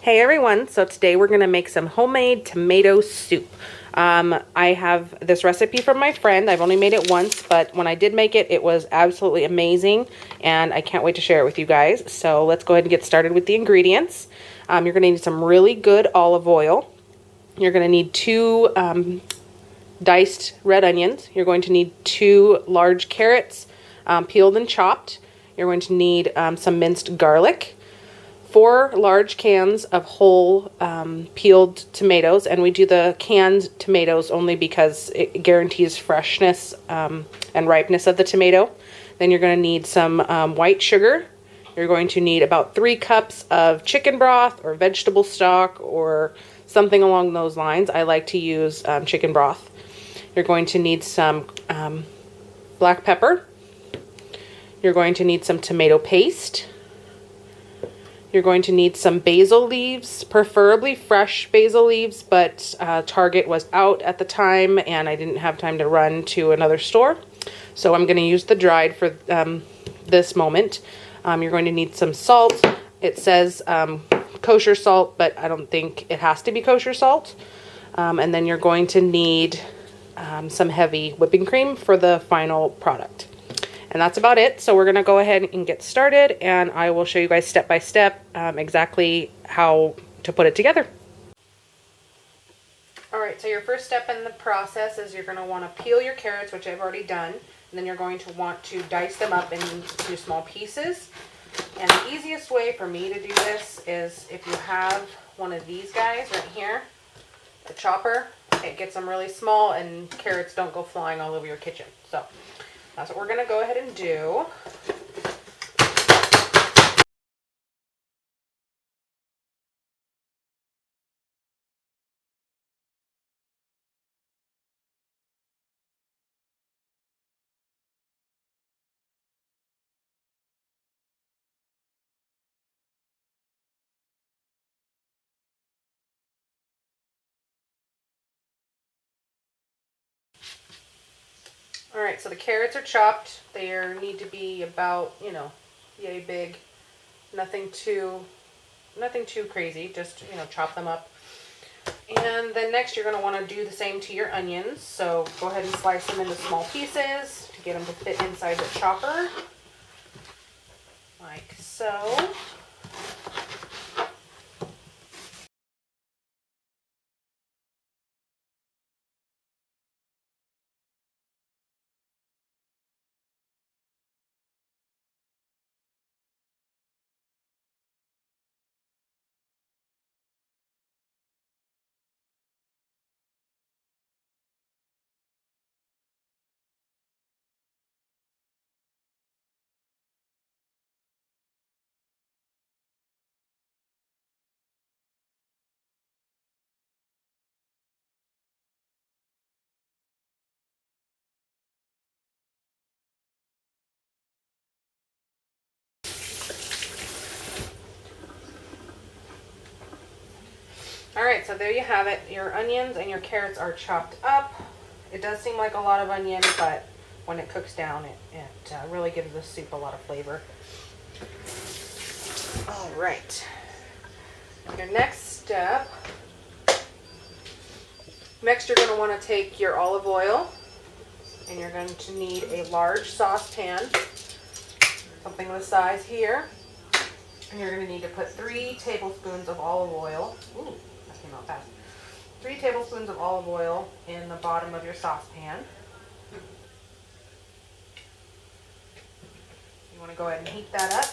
Hey everyone, so today we're going to make some homemade tomato soup. I have this recipe from my friend. I've only made it once, but when I did make it, it was absolutely amazing, and I can't wait to share it with you guys. So let's go ahead and get started with the ingredients. You're going to need some really good olive oil. You're going to need 2 diced red onions. You're going to need 2 large carrots, peeled and chopped. You're going to need some minced garlic. 4 large cans of whole peeled tomatoes, and we do the canned tomatoes only because it guarantees freshness and ripeness of the tomato. Then you're going to need some white sugar. You're going to need about 3 cups of chicken broth or vegetable stock or something along those lines. I like to use chicken broth. You're going to need some black pepper. You're going to need some tomato paste. You're going to need some basil leaves, preferably fresh basil leaves, but Target was out at the time and I didn't have time to run to another store. So I'm going to use the dried for this moment. You're going to need some salt. It says kosher salt, but I don't think it has to be kosher salt. And then you're going to need some heavy whipping cream for the final product. And that's about it. So we're going to go ahead and get started, and I will show you guys step by step exactly how to put it together. Alright, so your first step in the process is you're going to want to peel your carrots, which I've already done, and then you're going to want to dice them up into small pieces. And the easiest way for me to do this is if you have one of these guys right here, the chopper. It gets them really small and carrots don't go flying all over your kitchen. So that's what we're going to go ahead and do. Alright, so the carrots are chopped. They need to be about, yay big. Nothing too crazy. Just, chop them up. And then next you're going to want to do the same to your onions. So go ahead and slice them into small pieces to get them to fit inside the chopper. Like so. Alright, so there you have it. Your onions and your carrots are chopped up. It does seem like a lot of onion, but when it cooks down, it really gives the soup a lot of flavor. Alright. Your next step, next you're going to want to take your olive oil, and you're going to need a large saucepan, something this size here. And you're going to need to put 3 tablespoons of olive oil. Ooh, that came out fast. 3 tablespoons of olive oil in the bottom of your saucepan. You want to go ahead and heat that up.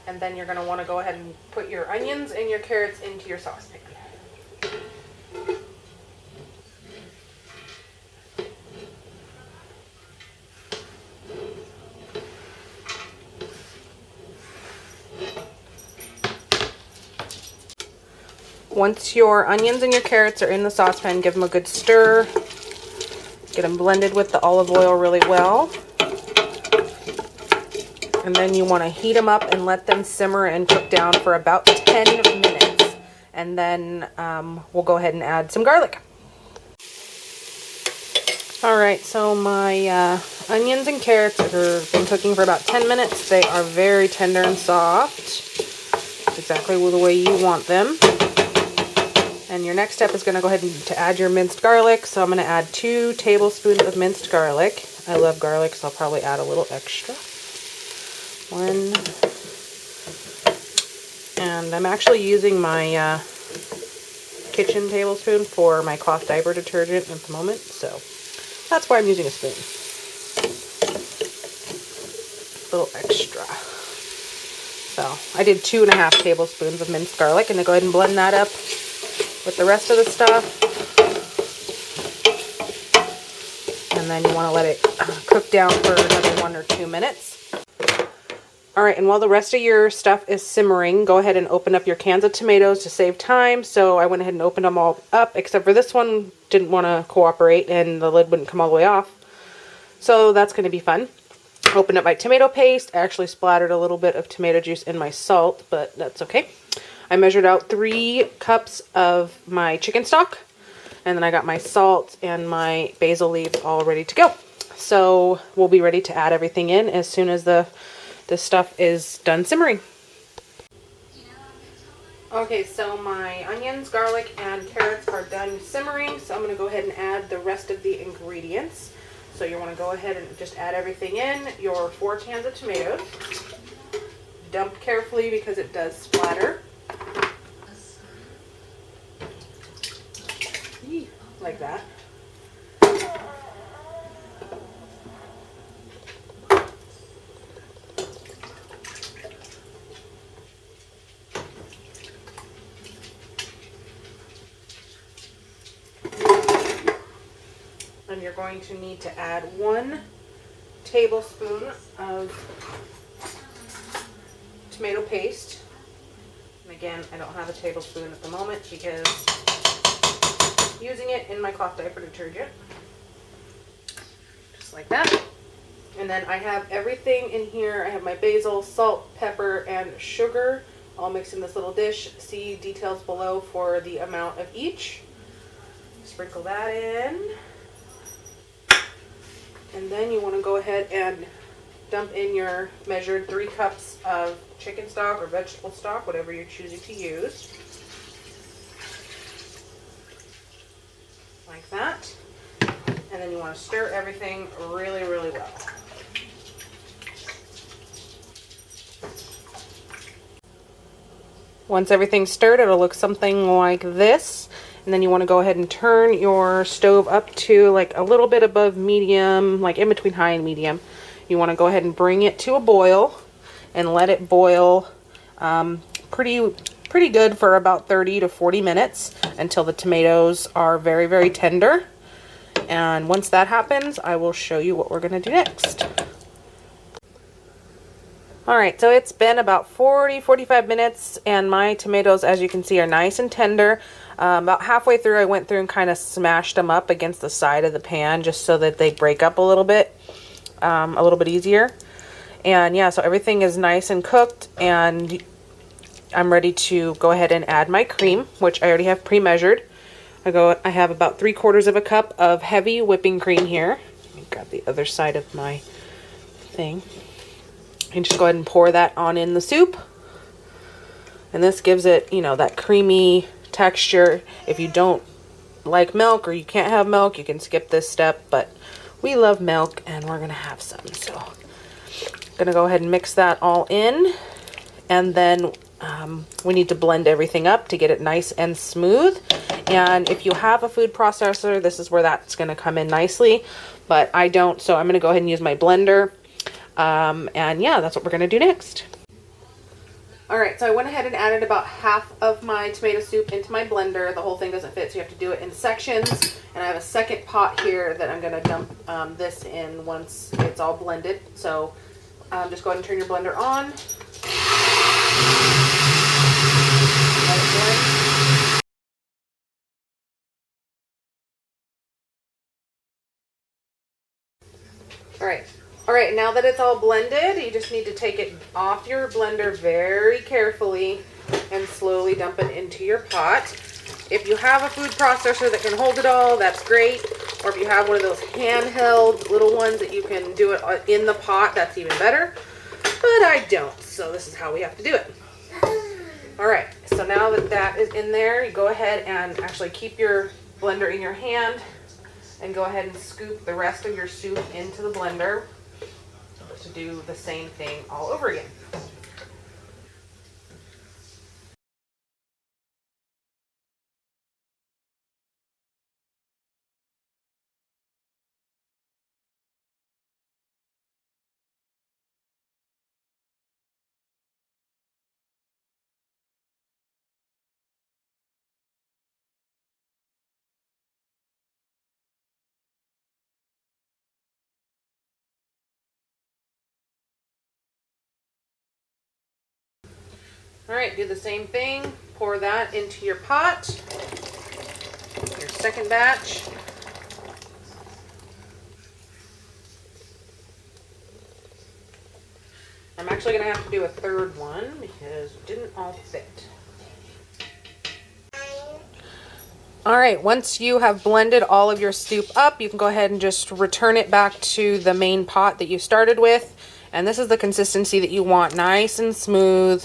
And then you're going to want to go ahead and put your onions and your carrots into your saucepan. Once your onions and your carrots are in the saucepan, give them a good stir. Get them blended with the olive oil really well. And then you want to heat them up and let them simmer and cook down for about 10 minutes. And then we'll go ahead and add some garlic. All right, so my onions and carrots have been cooking for about 10 minutes. They are very tender and soft. Exactly the way you want them. And your next step is going to go ahead and to add your minced garlic. So I'm going to add 2 tablespoons of minced garlic. I love garlic, so I'll probably add a little extra. 1. And I'm actually using my kitchen tablespoon for my cloth diaper detergent at the moment, so that's why I'm using a spoon. A little extra. So I did 2.5 tablespoons of minced garlic, and then go ahead and blend that up with the rest of the stuff. And then you want to let it cook down for another 1 or 2 minutes. Alright, and while the rest of your stuff is simmering, go ahead and open up your cans of tomatoes to save time. So I went ahead and opened them all up, except for this one didn't want to cooperate and the lid wouldn't come all the way off. So that's going to be fun. Opened up my tomato paste. I actually splattered a little bit of tomato juice in my salt, but that's okay. I measured out 3 cups of my chicken stock, and then I got my salt and my basil leaves all ready to go. So we'll be ready to add everything in as soon as this stuff is done simmering. Okay, so my onions, garlic, and carrots are done simmering, so I'm going to go ahead and add the rest of the ingredients. So you want to go ahead and just add everything in. Your 4 cans of tomatoes. Dump carefully because it does splatter. Like that. And you're going to need to add 1 tablespoon of tomato paste. And again, I don't have a tablespoon at the moment because I'm using it in my cloth diaper detergent. Just like that. And then I have everything in here. I have my basil, salt, pepper, and sugar all mixed in this little dish. See details below for the amount of each. Sprinkle that in. And then you want to go ahead and dump in your measured 3 cups of chicken stock or vegetable stock, whatever you're choosing to use. Like that. And then you want to stir everything really, really well. Once everything's stirred, it'll look something like this. And then you want to go ahead and turn your stove up to like a little bit above medium, like in between high and medium. You want to go ahead and bring it to a boil and let it boil pretty good for about 30 to 40 minutes until the tomatoes are very, very tender. And once that happens, I will show you what we're going to do next. Alright, so it's been about 40-45 minutes and my tomatoes, as you can see, are nice and tender. About halfway through, I went through and kind of smashed them up against the side of the pan just so that they break up a little bit easier. And yeah, so everything is nice and cooked, and I'm ready to go ahead and add my cream, which I already have pre-measured. I have about 3/4 of a cup of heavy whipping cream here. Let me grab the other side of my thing. And just go ahead and pour that on in the soup. And this gives it, you know, that creamy texture. If you don't like milk or you can't have milk, you can skip this step, but we love milk and we're gonna have some. So I'm gonna go ahead and mix that all in, and then we need to blend everything up to get it nice and smooth. And if you have a food processor, this is where that's gonna come in nicely, but I don't, so I'm gonna go ahead and use my blender. And yeah, that's what we're gonna do next. Alright, so I went ahead and added about half of my tomato soup into my blender. The whole thing doesn't fit, so you have to do it in sections. And I have a second pot here that I'm going to dump this in once it's all blended. So just go ahead and turn your blender on. Let it blend. Alright, now that it's all blended, you just need to take it off your blender very carefully and slowly dump it into your pot. If you have a food processor that can hold it all, that's great. Or if you have one of those handheld little ones that you can do it in the pot, that's even better. But I don't, so this is how we have to do it. All right, so now that that is in there, you go ahead and actually keep your blender in your hand and go ahead and scoop the rest of your soup into the blender to do the same thing all over again. All right, do the same thing. Pour that into your pot, your second batch. I'm actually going to have to do a third one because it didn't all fit. All right, once you have blended all of your soup up, you can go ahead and just return it back to the main pot that you started with. And this is the consistency that you want, nice and smooth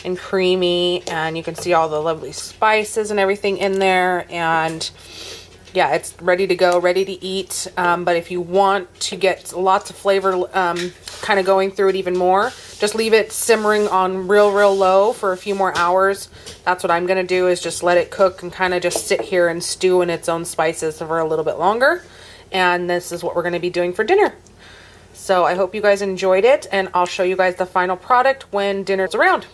and creamy, and you can see all the lovely spices and everything in there. And yeah, it's ready to go, ready to eat. But if you want to get lots of flavor kind of going through it even more, just leave it simmering on real low for a few more hours. That's what I'm gonna do, is just let it cook and kind of just sit here and stew in its own spices for a little bit longer. And this is what we're gonna be doing for dinner. So I hope you guys enjoyed it, and I'll show you guys the final product when dinner's around.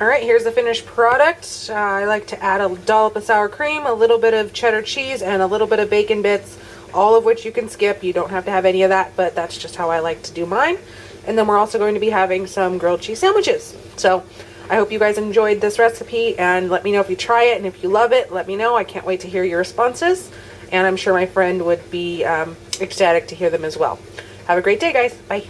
All right, here's the finished product. I like to add a dollop of sour cream, a little bit of cheddar cheese, and a little bit of bacon bits, all of which you can skip. You don't have to have any of that, but that's just how I like to do mine. And then we're also going to be having some grilled cheese sandwiches. So I hope you guys enjoyed this recipe, and let me know if you try it, and if you love it, let me know. I can't wait to hear your responses, and I'm sure my friend would be ecstatic to hear them as well. Have a great day, guys. Bye.